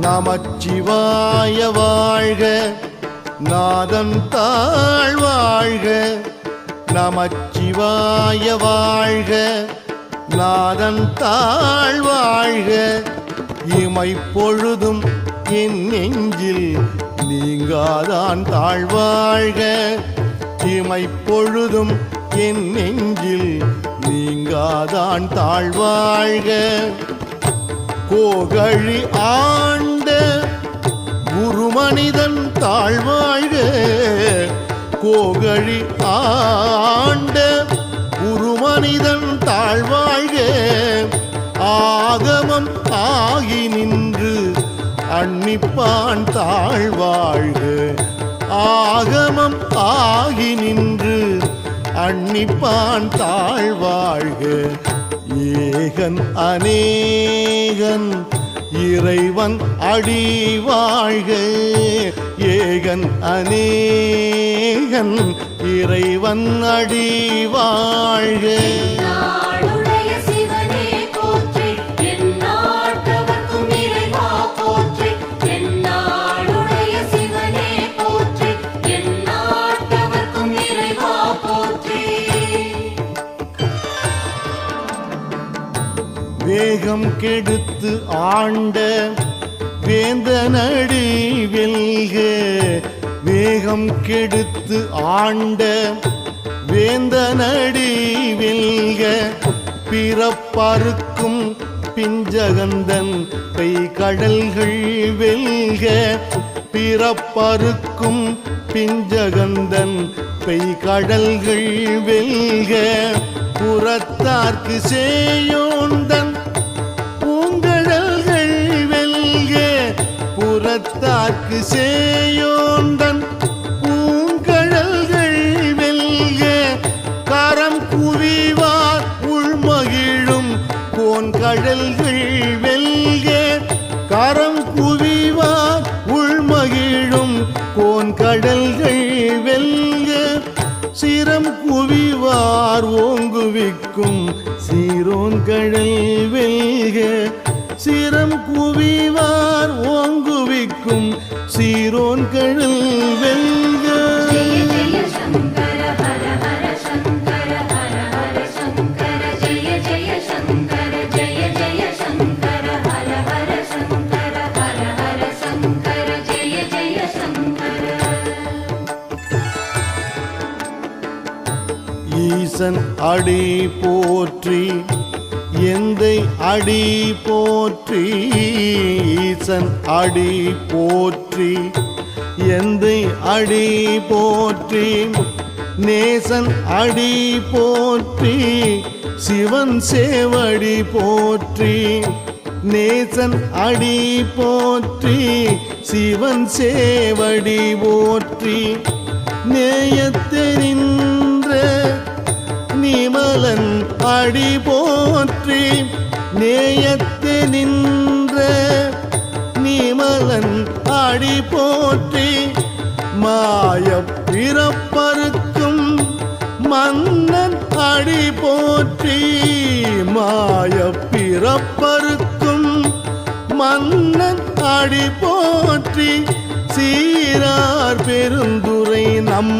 நமச்சிவாய வாழ்க, நாதன் தாழ் வாழ்க. நமச்சிவாய வாழ்க, நாதன் தாழ் வாழ்க. இமைப்பொழுதும் என் நெஞ்சில் நீங்காதான் தாழ்வாழ்க. இமைப்பொழுதும் என் நெஞ்சில் நீங்காதான் தாழ்வாழ்க. கோகழி ஆண்ட குருமனிதன் தாழ்வாழ்க. கோகழி ஆண்ட குருமனிதன் தாழ்வாழ்க. ஆகமம் ஆகி நின்று அன்னிப்பான் தாழ்வாழ்க. ஆகமம் ஆகி நின்று அன்னிப்பான் தாழ்வாழ்க. ஏகன் அநேகன் இறைவன் அடி வாழ்க. ஏகன் அநேகன் இறைவன் அடி வாழ்க. வேகம் கெடுத்து ஆண்ட வேந்தனடி வெல்க. வேகம் கெடுத்து ஆண்ட வேந்தனடி வெல்க. பிறப்பறுக்கும் பிஞ்சகந்தன் பெய்கடல்கள் வெல்க. பிறப்பறுக்கும் பிஞ்சகந்தன் பெய்கடல்கள் வெல்க. புறத்தார்க்கு சேயோந்தன் பூங்கடல்கள் வெல்க. புறத்தார்க்கு சேயோந்தன் பூங்கடல்கள் வெல்க. கரம் குவிவார் உள்மகிழும் கோன்கடல்கள் வெல்க. கரம் குவிவார் உள்மகிழும் கோன்கடல்கள் வெல்க. சிரம் குவிவார் ஓங்குவிக்கும் சீரோன் கடல் வெல்க. சிரம் குவிவார் ஓங்குவிக்கும் சீரோன் கடல் வெல்க. ஈசன் அடி போற்றி எந்தை அடி போற்றி. ஈசன் அடி போற்றி எந்தை அடி போற்றி. நேசன் அடி போற்றி சிவன் சேவடி போற்றி. நேசன் அடி போற்றி சிவன் சேவடி போற்றி. நேயத்தின் நிமலன் அடி போற்றி. நேயத்து நின்ற நிமலன் அடி போற்றி. மாய பிறப்பறுக்கும் மன்னன் அடி போற்றி. மாய பிறப்பறுக்கும் மன்னன் அடி போற்றி. சீரார் பெருந்துரை நம்